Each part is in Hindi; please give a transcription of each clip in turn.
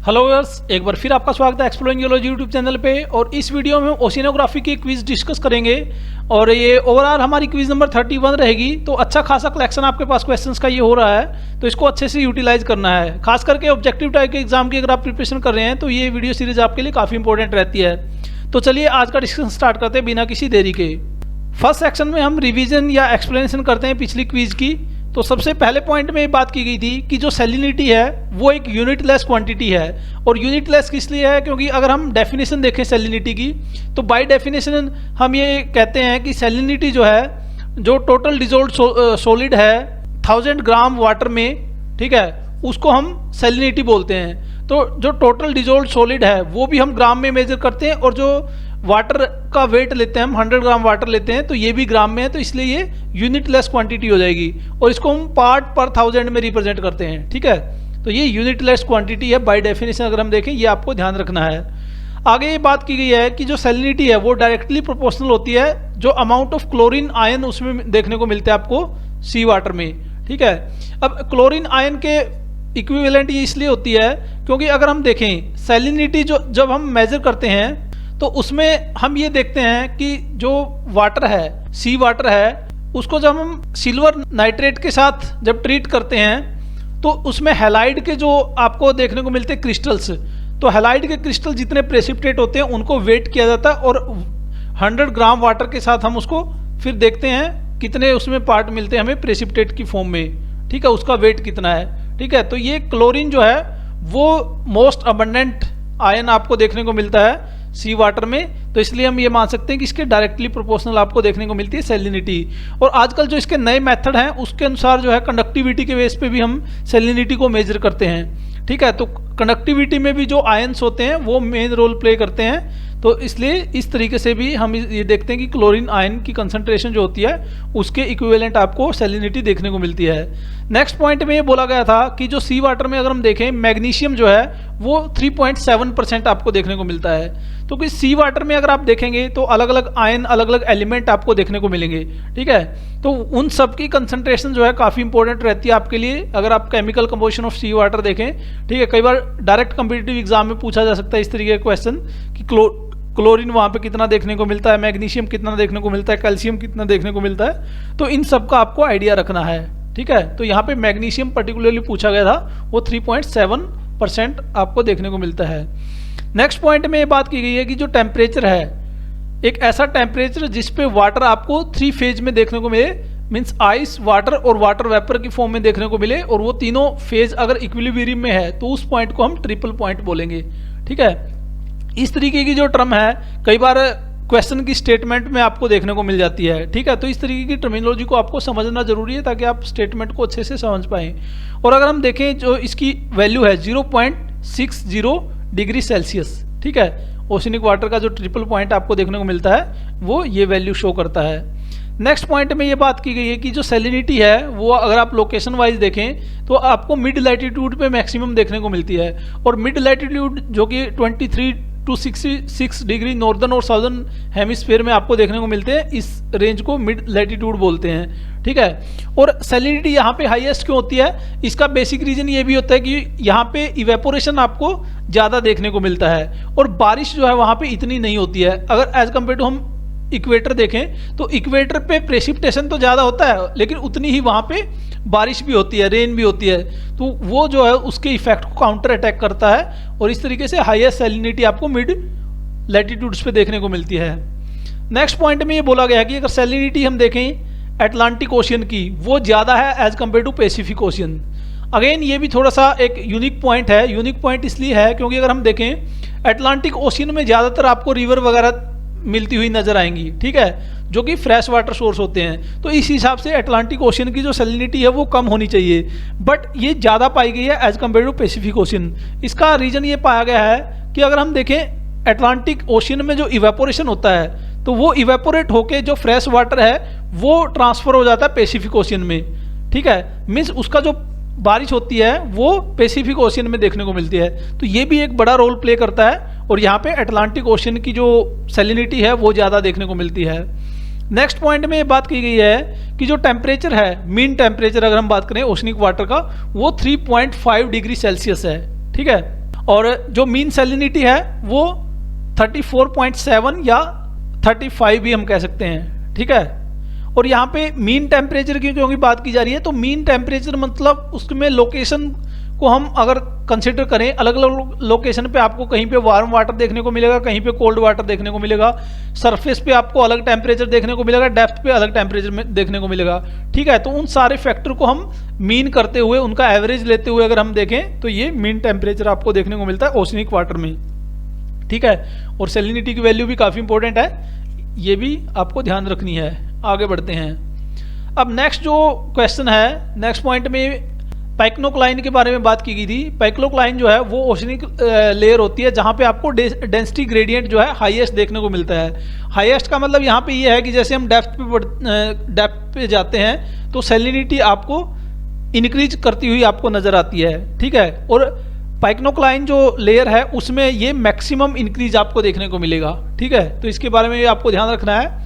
हेलो व्यूअर्स, एक बार फिर आपका स्वागत है एक्सप्लोरिंग जियोलॉजी यूट्यूब चैनल पे। और इस वीडियो में ओशिनोग्राफी की क्विज डिस्कस करेंगे और ये ओवरऑल हमारी क्विज नंबर 31 रहेगी। तो अच्छा खासा कलेक्शन आपके पास क्वेश्चंस का ये हो रहा है, तो इसको अच्छे से यूटिलाइज करना है। खास करके ऑब्जेक्टिव टाइप के एग्जाम की अगर आप प्रिपरेशन कर रहे हैं तो ये वीडियो सीरीज आपके लिए काफ़ी इंपॉर्टेंट रहती है। तो चलिए आज का डिस्कशन स्टार्ट करते हैं बिना किसी देरी के। फर्स्ट सेक्शन में हम रिवीजन या एक्सप्लेनेशन करते हैं पिछली क्विज की। तो सबसे पहले पॉइंट में बात की गई थी कि जो सैलिनिटी है वो एक यूनिटलेस क्वांटिटी है। और यूनिटलेस किस लिए है? क्योंकि अगर हम डेफिनेशन देखें सैलिनिटी की तो बाय डेफिनेशन हम ये कहते हैं कि सैलिनिटी जो है, जो टोटल डिजोल्व्ड सॉलिड है 1000 ग्राम वाटर में, ठीक है, उसको हम सैलिनिटी बोलते हैं। तो जो टोटल डिजोल्व्ड सॉलिड है वो भी हम ग्राम में मेजर करते हैं, और जो वाटर का वेट लेते हैं हम 100 ग्राम वाटर लेते हैं तो ये भी ग्राम में है, तो इसलिए ये यूनिटलेस क्वांटिटी हो जाएगी। और इसको हम पार्ट पर 1000 में रिप्रेजेंट करते हैं, ठीक है। तो ये यूनिटलेस क्वांटिटी है बाय डेफिनेशन। अगर हम देखें ये आपको ध्यान रखना है। आगे ये बात की गई है कि जो सैलिनिटी है वो डायरेक्टली प्रोपोर्शनल होती है जो अमाउंट ऑफ क्लोरीन आयन उसमें देखने को मिलते हैं आपको सी वाटर में, ठीक है। अब क्लोरीन आयन के इक्विवेलेंट ये इसलिए होती है क्योंकि अगर हम देखें सैलिनिटी जो जब हम मेजर करते हैं तो उसमें हम ये देखते हैं कि जो वाटर है, सी वाटर है, उसको जब हम सिल्वर नाइट्रेट के साथ जब ट्रीट करते हैं तो उसमें हैलाइड के जो आपको देखने को मिलते हैं क्रिस्टल्स, तो हैलाइड के क्रिस्टल जितने प्रेसिपिटेट होते हैं उनको वेट किया जाता है और 100 ग्राम वाटर के साथ हम उसको फिर देखते हैं कितने उसमें पार्ट मिलते हैं हमें प्रेसिपिटेट की फॉर्म में, ठीक है, उसका वेट कितना है, ठीक है। तो ये क्लोरीन जो है वो मोस्ट अबंडेंट आयन आपको देखने को मिलता है सी वाटर में। तो इसलिए हम ये मान सकते हैं कि इसके डायरेक्टली प्रोपोर्शनल आपको देखने को मिलती है सैलिनिटी। और आजकल जो इसके नए मेथड हैं उसके अनुसार जो है कंडक्टिविटी के बेस पे भी हम सैलिनिटी को मेजर करते हैं, ठीक है। तो कंडक्टिविटी में भी जो आयंस होते हैं वो मेन रोल प्ले करते हैं। तो इसलिए इस तरीके से भी हम ये देखते हैं कि क्लोरीन आयन की कंसंट्रेशन जो होती है उसके इक्विवेलेंट आपको सैलिनिटी देखने को मिलती है। नेक्स्ट पॉइंट में ये बोला गया था कि जो सी वाटर में अगर हम देखें मैग्नीशियम जो है वो 3.7% आपको देखने को मिलता है। तो कि सी वाटर में अगर आप देखेंगे तो अलग अलग आयन, अलग अलग एलिमेंट आपको देखने को मिलेंगे, ठीक है। तो उन सब की कंसंट्रेशन जो है काफ़ी इंपॉर्टेंट रहती है आपके लिए अगर आप chemical composition of sea water देखें, ठीक है। कई बार डायरेक्ट कॉम्पिटिटिव एग्जाम में पूछा जा सकता है इस तरीके का क्वेश्चन कि क्लोरीन वहाँ पे कितना देखने को मिलता है, मैग्नीशियम कितना देखने को मिलता है, कैल्शियम कितना देखने को मिलता है। तो इन सब का आपको आइडिया रखना है, ठीक है। तो यहाँ पे मैग्नीशियम पर्टिकुलरली पूछा गया था, वो 3.7% आपको देखने को मिलता है। नेक्स्ट पॉइंट में ये बात की गई है कि जो टेम्परेचर है, एक ऐसा टेम्परेचर जिस पे वाटर आपको 3 फेज में देखने को मिले, मीन्स आइस, वाटर और वाटर वेपर की फॉर्म में देखने को मिले, और वो तीनों फेज अगर इक्विलिब्रियम में है तो उस पॉइंट को हम ट्रिपल पॉइंट बोलेंगे, ठीक है। इस तरीके की जो टर्म है कई बार क्वेश्चन की स्टेटमेंट में आपको देखने को मिल जाती है, ठीक है। तो इस तरीके की टर्मिनोलॉजी को आपको समझना जरूरी है ताकि आप स्टेटमेंट को अच्छे से समझ पाएं। और अगर हम देखें जो इसकी वैल्यू है 0.60 डिग्री सेल्सियस, ठीक है, ओशिनिक वाटर का जो ट्रिपल पॉइंट आपको देखने को मिलता है वो ये वैल्यू शो करता है। नेक्स्ट पॉइंट में ये बात की गई है कि जो सैलिनिटी है वो अगर आप लोकेशन वाइज देखें तो आपको मिड लैटिट्यूड पे मैक्सिमम देखने को मिलती है, और मिड लैटिट्यूड जो कि 23 to 66 डिग्री नॉर्दर्न और साउदर्न हेमिस्फीयर में आपको देखने को मिलते हैं, इस रेंज को मिड लैटिट्यूड बोलते हैं, ठीक है। और सैलिनिटी यहाँ पे हाईएस्ट क्यों होती है? इसका बेसिक रीजन ये भी होता है कि यहाँ पे इवेपोरेशन आपको ज़्यादा देखने को मिलता है और बारिश जो है वहाँ पे इतनी नहीं होती है। अगर एज कम्पेयर टू हम इक्वेटर देखें तो इक्वेटर पे प्रेसिपिटेशन तो ज़्यादा होता है लेकिन उतनी ही वहाँ पे बारिश भी होती है, रेन भी होती है, तो वो जो है उसके इफेक्ट को काउंटर अटैक करता है, और इस तरीके से हाईएस्ट सैलिनिटी आपको मिड लैटिट्यूड्स पे देखने को मिलती है। नेक्स्ट पॉइंट में ये बोला गया है कि अगर सैलिनिटी हम देखें अटलांटिक ओशियन की वो ज़्यादा है as compare to Pacific Ocean. Again ये भी थोड़ा सा एक यूनिक पॉइंट है। यूनिक पॉइंट इसलिए है क्योंकि अगर हम देखें अटलांटिक ओशियन में ज़्यादातर आपको रिवर वगैरह मिलती हुई नजर आएंगी, ठीक है, जो कि फ्रेश वाटर सोर्स होते हैं। तो इस हिसाब से अटलांटिक ओशियन की जो सैलिनिटी है वो कम होनी चाहिए, बट ये ज़्यादा पाई गई है as compare to Pacific Ocean. इसका रीज़न ये पाया गया है कि अगर हम देखें अटलांटिक ओशियन में जो इवेपोरेशन होता है तो वो इवेपोरेट होके जो फ्रेश वाटर है वो ट्रांसफर हो जाता है पैसिफिक ओशियन में, ठीक है। मीन्स उसका जो बारिश होती है वो पैसिफिक ओशियन में देखने को मिलती है, तो ये भी एक बड़ा रोल प्ले करता है, और यहाँ पे अटलांटिक ओशियन की जो सैलिनिटी है वो ज़्यादा देखने को मिलती है। नेक्स्ट पॉइंट में ये बात की गई है कि जो टेम्परेचर है, मीन टेम्परेचर अगर हम बात करें ओशनिक वाटर का, वो 3.5 डिग्री सेल्सियस है, ठीक है। और जो मीन सैलिनिटी है वो 34.7 या 35 भी हम कह सकते हैं, ठीक है। और यहाँ पे मीन टेम्परेचर की क्योंकि बात की जा रही है, तो मीन टेम्परेचर मतलब उसमें लोकेशन को हम अगर कंसिडर करें, अलग अलग लोकेशन पे आपको कहीं पे वार्म वाटर देखने को मिलेगा, कहीं पे कोल्ड वाटर देखने को मिलेगा, सरफेस पे आपको अलग टेम्परेचर देखने को मिलेगा, डेप्थ पे अलग टेम्परेचर में देखने को मिलेगा, ठीक है। तो उन सारे फैक्टर को हम मीन करते हुए, उनका एवरेज लेते हुए अगर हम देखें तो ये मीन टेम्परेचर आपको देखने को मिलता है ओशनिक वाटर में, ठीक है। और सैलिनिटी की वैल्यू भी काफ़ी इंपॉर्टेंट है, ये भी आपको ध्यान रखनी है। आगे बढ़ते हैं। अब नेक्स्ट जो क्वेश्चन है, नेक्स्ट पॉइंट में पाइक्नोक्लाइन के बारे में बात की गई थी। पाइक्नोक्लाइन जो है वो ओशनिक लेयर होती है जहाँ पे आपको डेंसिटी ग्रेडियंट जो है हाईएस्ट देखने को मिलता है। हाईएस्ट का मतलब यहाँ पे ये है कि जैसे हम डेप्थ पे जाते हैं तो सैलिनिटी आपको इंक्रीज करती हुई आपको नजर आती है, ठीक है। और पाइक्नोक्लाइन जो लेयर है उसमें ये मैक्सिमम इंक्रीज आपको देखने को मिलेगा, ठीक है। तो इसके बारे में आपको ध्यान रखना है।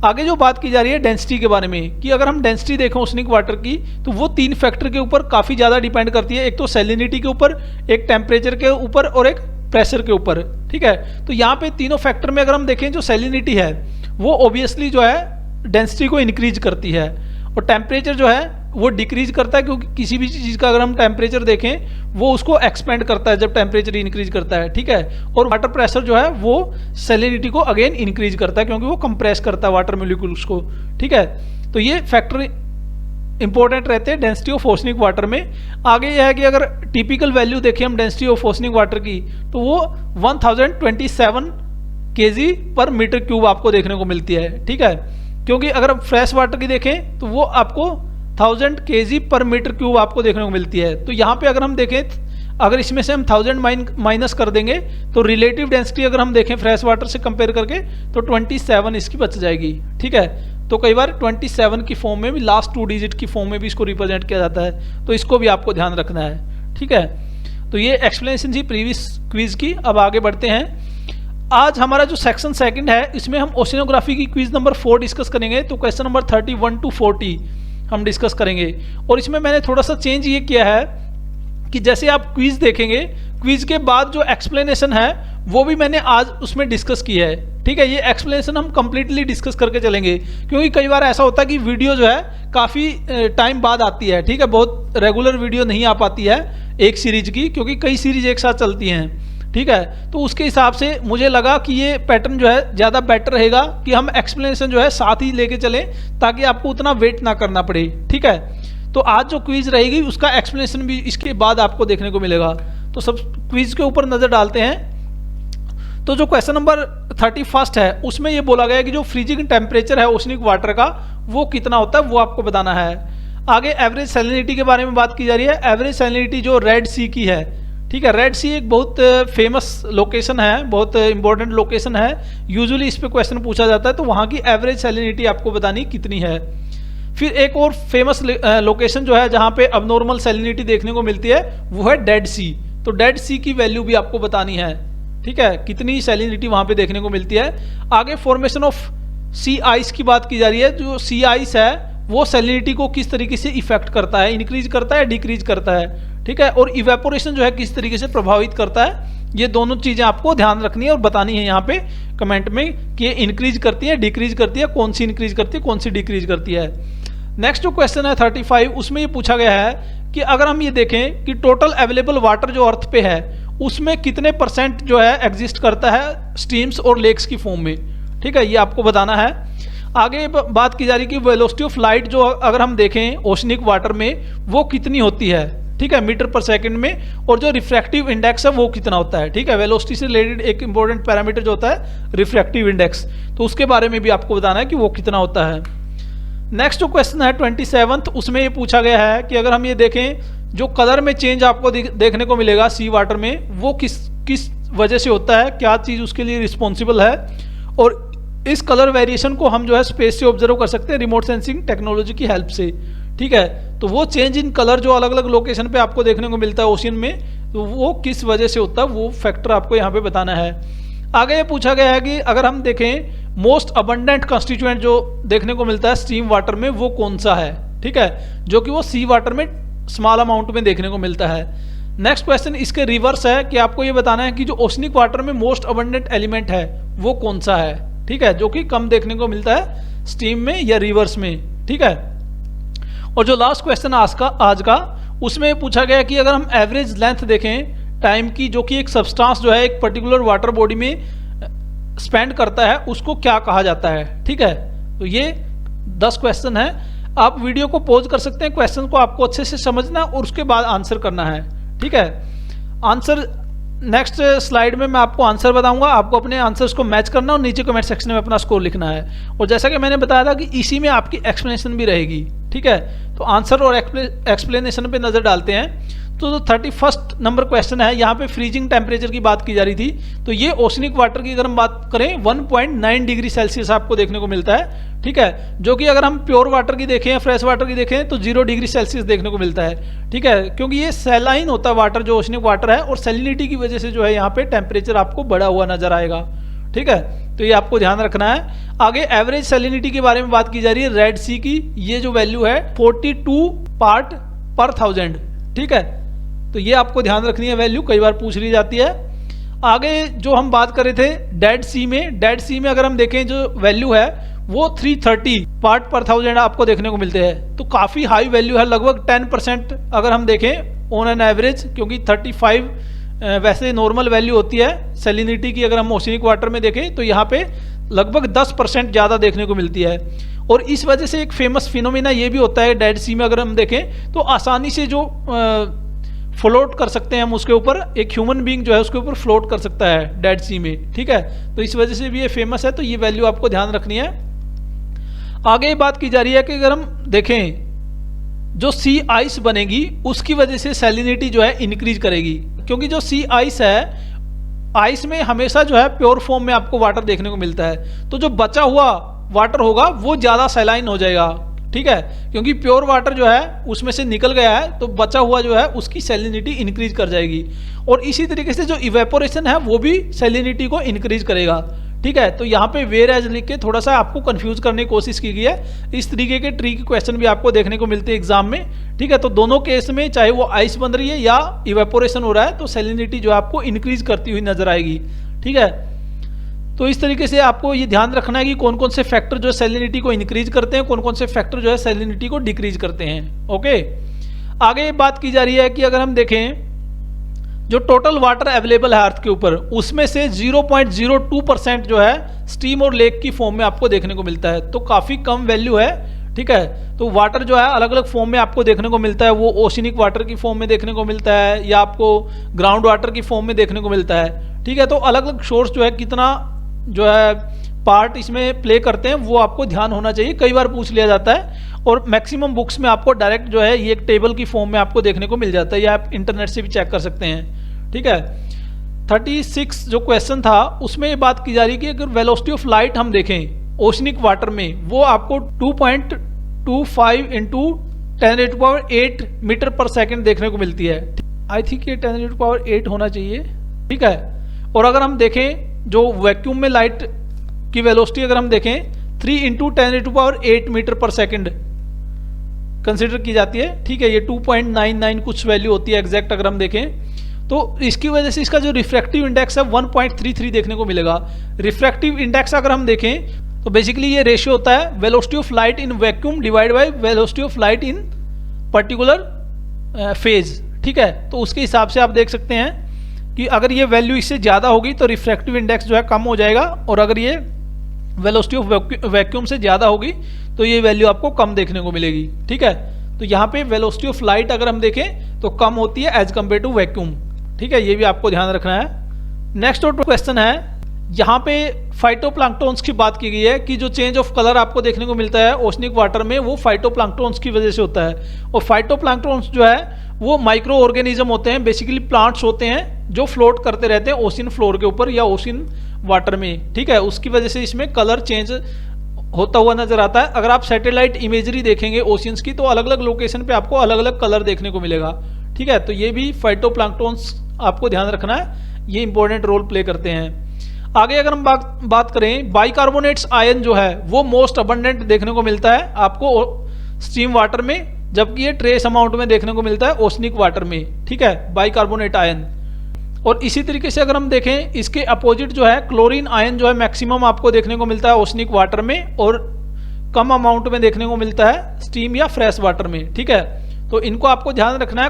आगे जो बात की जा रही है डेंसिटी के बारे में, कि अगर हम डेंसिटी देखें ओशनिक वाटर की तो वो 3 फैक्टर के ऊपर काफ़ी ज़्यादा डिपेंड करती है। एक तो सैलिनिटी के ऊपर, एक टेम्परेचर के ऊपर और एक प्रेशर के ऊपर, ठीक है। तो यहाँ पे तीनों फैक्टर में अगर हम देखें, जो सैलिनिटी है वो ऑब्वियसली जो है डेंसिटी को इंक्रीज करती है, और टेम्परेचर जो है वो डिक्रीज करता है, क्योंकि किसी भी चीज़ का अगर हम टेम्परेचर देखें वो उसको एक्सपेंड करता है जब टेम्परेचर इंक्रीज करता है, ठीक है। और वाटर प्रेशर जो है वो सैलिनिटी को अगेन इंक्रीज करता है, क्योंकि वो कंप्रेस करता है वाटर मोलिक्यूल्स को, ठीक है। तो ये फैक्टर इंपॉर्टेंट रहते हैं डेंसिटी ऑफ ओशनिक वाटर में। आगे यह है कि अगर टिपिकल वैल्यू देखें हम डेंसिटी ऑफ ओशनिक वाटर की, तो वो 1027 kg पर मीटर क्यूब आपको देखने को मिलती है, ठीक है। क्योंकि अगर फ्रेश वाटर की देखें तो वो आपको 1000 kg पर मीटर क्यूब आपको देखने को मिलती है। तो यहाँ पे अगर हम देखें, अगर इसमें से हम 1000 माइनस कर देंगे तो रिलेटिव डेंसिटी अगर हम देखें फ्रेश वाटर से कंपेयर करके तो 27 इसकी बच जाएगी, ठीक है। तो कई बार 27 की फॉर्म में भी, लास्ट 2 डिजिट की फॉर्म में भी इसको रिप्रेजेंट किया जाता है, तो इसको भी आपको ध्यान रखना है, ठीक है। तो ये एक्सप्लेनेशन थी प्रीवियस क्विज की। अब आगे बढ़ते हैं। आज हमारा जो सेक्शन सेकंड है इसमें हम ओशिनोग्राफी की क्विज नंबर 4 डिस्कस करेंगे। तो क्वेश्चन नंबर 31 to 40 हम डिस्कस करेंगे। और इसमें मैंने थोड़ा सा चेंज ये किया है कि जैसे आप क्विज देखेंगे, क्विज के बाद जो एक्सप्लेनेशन है वो भी मैंने आज उसमें डिस्कस की है, ठीक है। ये एक्सप्लेनेशन हम कंप्लीटली डिस्कस करके चलेंगे, क्योंकि कई बार ऐसा होता है कि वीडियो जो है काफ़ी टाइम बाद आती है, ठीक है। बहुत रेगुलर वीडियो नहीं आ पाती है एक सीरीज की, क्योंकि कई सीरीज एक साथ चलती हैं, ठीक है। तो उसके हिसाब से मुझे लगा कि ये पैटर्न जो है ज़्यादा बेटर रहेगा कि हम एक्सप्लेनेशन जो है साथ ही लेके चलें, ताकि आपको उतना वेट ना करना पड़े, ठीक है। तो आज जो क्विज रहेगी उसका एक्सप्लेनेशन भी इसके बाद आपको देखने को मिलेगा। तो सब क्विज के ऊपर नज़र डालते हैं। तो जो क्वेश्चन नंबर 31 है उसमें ये बोला गया है कि जो फ्रीजिंग टेम्परेचर है ओशनिक वाटर का वो कितना होता है, वो आपको बताना है। आगे एवरेज सैलिनिटी के बारे में बात की जा रही है। एवरेज सैलिनिटी जो रेड सी की है, ठीक है। रेड सी एक बहुत फेमस लोकेशन है, बहुत इंपॉर्टेंट लोकेशन है। यूजुअली इस पे क्वेश्चन पूछा जाता है, तो वहाँ की एवरेज सैलिनिटी आपको बतानी कितनी है। फिर एक और फेमस लोकेशन जो है जहाँ पे अबनॉर्मल सैलिनिटी देखने को मिलती है वो है डेड सी। तो डेड सी की वैल्यू भी आपको बतानी है, ठीक है, कितनी सैलिनिटी वहाँ पे देखने को मिलती है। आगे फॉर्मेशन ऑफ सी आइस की बात की जा रही है। जो सी आइस है वो सैलिनिटी को किस तरीके से इफेक्ट करता है, इंक्रीज करता है, डिक्रीज करता है, ठीक है। और इवेपोरेशन जो है किस तरीके से प्रभावित करता है, ये दोनों चीजें आपको ध्यान रखनी है और बतानी है यहाँ पे कमेंट में कि ये इंक्रीज करती है, डिक्रीज करती है, कौन सी इंक्रीज करती है, कौन सी डिक्रीज करती है। नेक्स्ट जो क्वेश्चन है 35, उसमें ये पूछा गया है कि अगर हम ये देखें कि टोटल अवेलेबल वाटर जो अर्थ पे है उसमें कितने % जो है एग्जिस्ट करता है स्ट्रीम्स और लेक्स की फॉर्म में, ठीक है, ये आपको बताना है। आगे बात की जा रही है कि वेलोसिटी ऑफ लाइट जो अगर हम देखें ओशनिक वाटर में वो कितनी होती है, ठीक है, मीटर पर सेकंड में। और जो रिफ्रैक्टिव इंडेक्स है वो कितना होता है, ठीक है। वेलोसिटी से रिलेटेड एक इंपॉर्टेंट पैरामीटर जो होता है रिफ्रैक्टिव इंडेक्स, तो उसके बारे में भी आपको बताना है कि वो कितना होता है। नेक्स्ट जो क्वेश्चन है 27, उसमें ये पूछा गया है कि अगर हम ये देखें जो कलर में चेंज आपको देखने को मिलेगा सी वाटर में वो किस वजह से होता है, क्या चीज़ उसके लिए रिस्पॉन्सिबल है। और इस कलर वेरिएशन को हम जो है स्पेस से ऑब्जर्व कर सकते हैं रिमोट सेंसिंग टेक्नोलॉजी की हेल्प से, ठीक है। तो वो चेंज इन कलर जो अलग अलग लोकेशन पे आपको देखने को मिलता है ओशियन में, तो वो किस वजह से होता है वो फैक्टर आपको यहाँ पे बताना है। आगे ये पूछा गया है कि अगर हम देखें मोस्ट अबंडेंट कंस्टिट्यूएंट जो देखने को मिलता है स्ट्रीम वाटर में वो कौन सा है, ठीक है, जो कि वो सी वाटर में स्मॉल अमाउंट में देखने को मिलता है। नेक्स्ट क्वेश्चन इसके रिवर्स है कि आपको ये बताना है कि जो ओशनिक वाटर में मोस्ट अबंडेंट एलिमेंट है वो कौन सा है, ठीक है, जो कि कम देखने को मिलता है स्टीम में या रिवर्स में, ठीक है। और जो लास्ट क्वेश्चन आज का उसमें पूछा गया कि अगर हम एवरेज लेंथ देखें टाइम की, जो कि एक सब्सटेंस जो है एक पर्टिकुलर वाटर बॉडी में स्पेंड करता है, उसको क्या कहा जाता है, ठीक है। तो ये 10 क्वेश्चन है। आप वीडियो को पॉज कर सकते हैं, क्वेश्चन को आपको अच्छे से समझना और उसके बाद आंसर करना है, ठीक है। आंसर नेक्स्ट स्लाइड में मैं आपको आंसर बताऊंगा, आपको अपने आंसर्स को मैच करना और नीचे कमेंट सेक्शन में अपना स्कोर लिखना है। और जैसा कि मैंने बताया था कि इसी में आपकी एक्सप्लेनेशन भी रहेगी, ठीक है। तो आंसर और एक्सप्लेनेशन पे नज़र डालते हैं। तो जो 31 नंबर क्वेश्चन है, यहाँ पे फ्रीजिंग टेम्परेचर की बात की जा रही थी। तो ये ओशनिक वाटर की अगर हम बात करें 1.9 डिग्री सेल्सियस आपको देखने को मिलता है, ठीक है। जो कि अगर हम प्योर वाटर की देखें या फ्रेश वाटर की देखें तो 0 डिग्री सेल्सियस देखने को मिलता है, ठीक है। क्योंकि ये सैलाइन होता है वाटर, जो ओशनिक वाटर है, और सैलिनिटी की वजह से जो है यहाँ पे टेम्परेचर आपको बढ़ा हुआ नजर आएगा, ठीक है। तो ये आपको ध्यान रखना है। आगे एवरेज सैलिनिटी के बारे में बात की जा रही है रेड सी की। ये जो वैल्यू है 42 पार्ट पर 1000, ठीक है। तो ये आपको ध्यान रखनी है वैल्यू, कई बार पूछ ली जाती है। आगे जो हम बात कर रहे थे डेड सी में अगर हम देखें जो वैल्यू है वो 330 पार्ट पर 1000 आपको देखने को मिलते हैं। तो काफ़ी हाई वैल्यू है, लगभग 10% अगर हम देखें ऑन एन एवरेज, क्योंकि 35 वैसे नॉर्मल वैल्यू होती है सैलिनिटी की। अगर हम ओशनिक वाटर में देखें तो यहाँ पे लगभग 10% ज़्यादा देखने को मिलती है। और इस वजह से एक फेमस फिनोमिना ये भी होता है डेड सी में, अगर हम देखें तो आसानी से जो फ्लोट कर सकते हैं हम उसके ऊपर, एक ह्यूमन बीइंग जो है उसके ऊपर फ्लोट कर सकता है डेड सी में, ठीक है। तो इस वजह से भी ये फेमस है। तो ये वैल्यू आपको ध्यान रखनी है। आगे बात की जा रही है कि अगर हम देखें जो सी आइस बनेगी उसकी वजह से सैलिनिटी जो है इंक्रीज करेगी, क्योंकि जो सी आइस है, आइस में हमेशा जो है प्योर फॉर्म में आपको वाटर देखने को मिलता है। तो जो बचा हुआ वाटर होगा वो ज़्यादा सैलाइन हो जाएगा, ठीक है। क्योंकि प्योर वाटर जो है उसमें से निकल गया है, तो बचा हुआ जो है उसकी सैलिनिटी इंक्रीज कर जाएगी। और इसी तरीके से जो इवेपोरेशन है वो भी सैलिनिटी को इंक्रीज करेगा, ठीक है। तो यहाँ पे वेयर एज लिख के थोड़ा सा आपको कंफ्यूज करने की कोशिश की गई है। इस तरीके के ट्रिकी क्वेश्चन भी आपको देखने को मिलते हैं एग्जाम में, ठीक है। तो दोनों केस में चाहे वो आइस बन रही है या इवेपोरेशन हो रहा है तो सैलिनिटी जो आपको इंक्रीज करती हुई नजर आएगी, ठीक है। तो इस तरीके से आपको ये ध्यान रखना है कि कौन कौन से फैक्टर जो है सैलिनिटी को इंक्रीज करते हैं, कौन कौन से फैक्टर जो है सैलिनिटी को डिक्रीज करते हैं, ओके। आगे बात की जा रही है कि अगर हम देखें जो टोटल वाटर अवेलेबल है अर्थ के ऊपर, उसमें से 0.02% जो है स्टीम और लेक की फॉर्म में आपको देखने को मिलता है। तो काफ़ी कम वैल्यू है, ठीक है। तो वाटर जो है अलग अलग फॉर्म में आपको देखने को मिलता है, वो ओशनिक वाटर की फॉर्म में देखने को मिलता है या आपको ग्राउंड वाटर की फॉर्म में देखने को मिलता है, ठीक है। तो अलग अलग सोर्स जो है कितना जो है पार्ट इसमें प्ले करते हैं वो आपको ध्यान होना चाहिए, कई बार पूछ लिया जाता है। और मैक्सिमम बुक्स में आपको डायरेक्ट जो है ये एक टेबल की फॉर्म में आपको देखने को मिल जाता है, या आप इंटरनेट से भी चेक कर सकते हैं, ठीक है। 36 जो क्वेश्चन था उसमें ये बात की जा रही है कि अगर वेलोसिटी ऑफ लाइट हम देखें ओशनिक वाटर में, वो आपको 2.25 इंटू 10⁸ मीटर पर सेकेंड देखने को मिलती है। आई थिंक ये 10⁸ होना चाहिए, ठीक है। और अगर हम देखें जो वैक्यूम में लाइट की वेलोसिटी अगर हम देखें 3 इंटू 10⁸ मीटर पर सेकेंड कंसिडर की जाती है, ठीक है। ये 2.99 कुछ वैल्यू होती है एग्जैक्ट अगर हम देखें। तो इसकी वजह से इसका जो रिफ्रैक्टिव इंडेक्स है 1.33 देखने को मिलेगा। रिफ्रैक्टिव इंडेक्स अगर हम देखें तो बेसिकली ये रेशियो होता है velocity of light in vacuum divide by velocity of light in particular phase, ठीक है। तो उसके हिसाब से आप देख सकते हैं कि अगर ये वैल्यू इससे ज़्यादा होगी तो रिफ्रैक्टिव इंडेक्स जो है कम हो जाएगा, और अगर ये वेलोसिटी ऑफ वैक्यूम से ज़्यादा होगी तो ये वैल्यू आपको कम देखने को मिलेगी, ठीक है। तो यहाँ पे वेलोसिटी ऑफ लाइट अगर हम देखें तो कम होती है एज कम्पेयर टू वैक्यूम, ठीक है। ये भी आपको ध्यान रखना है। नेक्स्ट और क्वेश्चन है, यहाँ पे फाइटोप्लैंक्टन्स की बात की गई है कि जो चेंज ऑफ कलर आपको देखने को मिलता है ओशनिक वाटर में वो फाइटोप्लैंक्टन्स की वजह से होता है। और फाइटोप्लैंक्टन्स जो है वो माइक्रो ऑर्गेनिज्म होते हैं, बेसिकली प्लांट्स होते हैं जो फ्लोट करते रहते हैं ओशन फ्लोर के ऊपर या ओशन वाटर में, ठीक है। उसकी वजह से इसमें कलर चेंज होता हुआ नजर आता है। अगर आप सैटेलाइट इमेजरी देखेंगे ओशियंस की तो अलग अलग लोकेशन पे आपको अलग अलग कलर देखने को मिलेगा, ठीक है। तो ये भी फाइटोप्लैंक्टन्स आपको ध्यान रखना है, ये इंपॉर्टेंट रोल प्ले करते हैं। आगे अगर हम बात करें बाइकार्बोनेट्स आयन जो है वो मोस्ट अबंडेंट देखने को मिलता है आपको स्टीम वाटर में, जबकि ये ट्रेस अमाउंट में देखने को मिलता है ओसनिक वाटर में, ठीक है, बाइकार्बोनेट आयन। और इसी तरीके से अगर हम देखें इसके अपोजिट जो है क्लोरीन आयन जो है मैक्सिमम आपको देखने को मिलता है ओसनिक वाटर में और कम अमाउंट में देखने को मिलता है स्टीम या फ्रेश वाटर में, ठीक है। तो इनको आपको ध्यान रखना है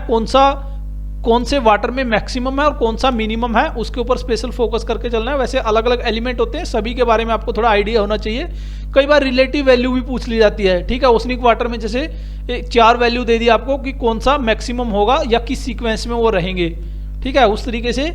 कौन से वाटर में मैक्सिमम है और कौन सा मिनिमम है, उसके ऊपर स्पेशल फोकस करके चलना है। वैसे अलग अलग एलिमेंट होते हैं, सभी के बारे में आपको थोड़ा आइडिया होना चाहिए। कई बार रिलेटिव वैल्यू भी पूछ ली जाती है, ठीक है। ओसनिक वाटर में जैसे 4 वैल्यू दे दी आपको कि कौन सा मैक्सिमम होगा या किस सीक्वेंस में वो रहेंगे, ठीक है। उस तरीके से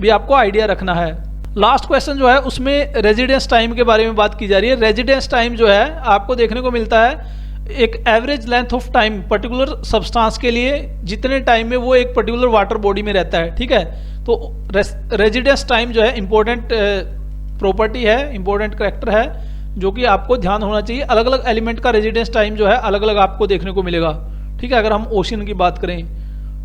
भी आपको आइडिया रखना है। लास्ट क्वेश्चन जो है उसमें रेजिडेंस टाइम के बारे में बात की जा रही है। रेजिडेंस टाइम जो है आपको देखने को मिलता है एक average length of time particular substance के लिए जितने टाइम में वो एक पर्टिकुलर वाटर बॉडी में रहता है, ठीक है। तो रेजिडेंस टाइम जो है इंपॉर्टेंट प्रॉपर्टी है, इंपॉर्टेंट कैरेक्टर है जो कि आपको ध्यान होना चाहिए। अलग अलग एलिमेंट का रेजिडेंस टाइम जो है अलग अलग आपको देखने को मिलेगा, ठीक है, अगर हम ओशन की बात करें,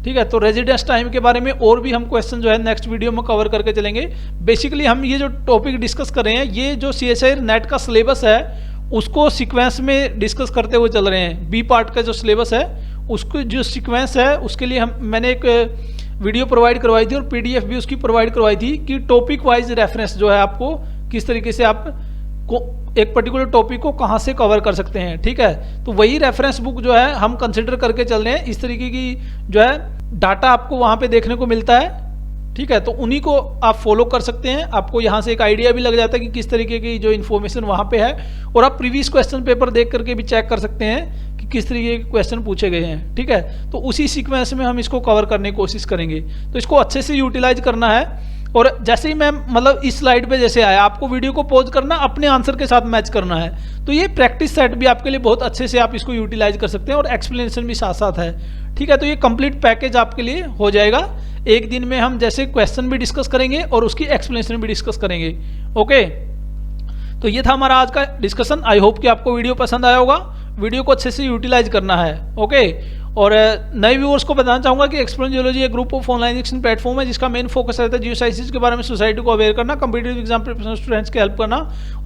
ठीक है। तो रेजिडेंस टाइम के बारे में और भी हम क्वेश्चन जो है नेक्स्ट वीडियो में कवर करके चलेंगे। बेसिकली हम ये जो टॉपिक डिस्कस कर रहे हैं ये जो CSIR नेट का सिलेबस है उसको सीक्वेंस में डिस्कस करते हुए चल रहे हैं। बी पार्ट का जो सिलेबस है उसको जो सीक्वेंस है उसके लिए मैंने एक वीडियो प्रोवाइड करवाई थी और PDF भी उसकी प्रोवाइड करवाई थी कि टॉपिक वाइज रेफरेंस जो है आपको किस तरीके से आप एक पर्टिकुलर टॉपिक को कहाँ से कवर कर सकते हैं, ठीक है। तो वही रेफरेंस बुक जो है हम कंसिडर करके चल रहे हैं। इस तरीके की जो है डाटा आपको वहाँ पे देखने को मिलता है, ठीक है। तो उन्हीं को आप फॉलो कर सकते हैं, आपको यहाँ से एक आइडिया भी लग जाता है कि किस तरीके की जो इन्फॉर्मेशन वहाँ पे है। और आप प्रीवियस क्वेश्चन पेपर देख करके भी चेक कर सकते हैं कि किस तरीके के क्वेश्चन पूछे गए हैं, ठीक है। तो उसी सीक्वेंस में हम इसको कवर करने की कोशिश करेंगे। तो इसको अच्छे से यूटिलाइज करना है। और जैसे ही मैं मतलब इस स्लाइड पे जैसे आया आपको वीडियो को पॉज करना, अपने आंसर के साथ मैच करना है। तो ये प्रैक्टिस सेट भी आपके लिए बहुत अच्छे से आप इसको यूटिलाइज कर सकते हैं और एक्सप्लेनेशन भी साथ साथ है, ठीक है। तो ये कंप्लीट पैकेज आपके लिए हो जाएगा। एक दिन में हम जैसे क्वेश्चन भी डिस्कस करेंगे और उसकी एक्सप्लेनेशन भी डिस्कस करेंगे, ओके। तो ये था हमारा आज का डिस्कशन। आई होप कि आपको वीडियो पसंद आया होगा। वीडियो को अच्छे से यूटिलाइज करना है, ओके। और नए व्यूअर्स को बताना चाहूँगा कि एक्सप्लोरर जियोलॉजी एक group of online education platform है जिसका मेन फोकस रहता है जियो साइंसेज के बारे में सोसाइटी को अवेयर करना, कम्पिटिटिव एग्जाम प्रिपरेशन स्टूडेंट्स की हेल्प करना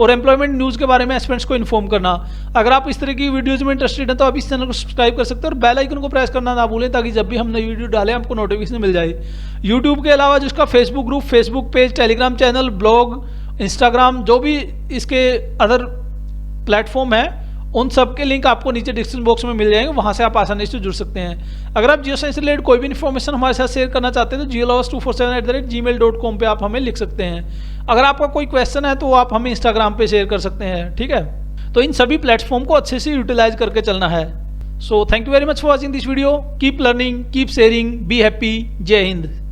और एम्प्लॉयमेंट न्यूज़ के बारे में एस्पिरेंट्स को इन्फॉर्म करना। अगर आप इस तरह की वीडियोज में इंटरेस्टेड हैं तो आप इस चैनल को सब्सक्राइब कर सकते हैं और बेल आइकन को प्रेस करना ना भूलें ताकि जब भी हम नई वीडियो डालें आपको नोटिफिकेशन मिल जाए। यूट्यूब के अलावा जिसका Facebook group, Facebook page, Telegram channel, blog, Instagram, जो भी इसके अदर प्लेटफॉर्म है उन सब के लिंक आपको नीचे डिस्क्रिप्शन बॉक्स में मिल जाएंगे, वहां से आप आसानी से जुड़ सकते हैं। अगर आप जियो साइंस से रिलेटेड कोई भी इन्फॉर्मेशन हमारे साथ शेयर करना चाहते हैं तो geolovers247@gmail.com पे आप हमें लिख सकते हैं। अगर आपका कोई क्वेश्चन है तो आप हमें इंस्टाग्राम पे शेयर कर सकते हैं, ठीक है। तो इन सभी प्लेटफॉर्म को अच्छे से यूटिलाइज करके चलना है। So thank you very much for watching this video. Keep learning, keep sharing, be happy. जय हिंद।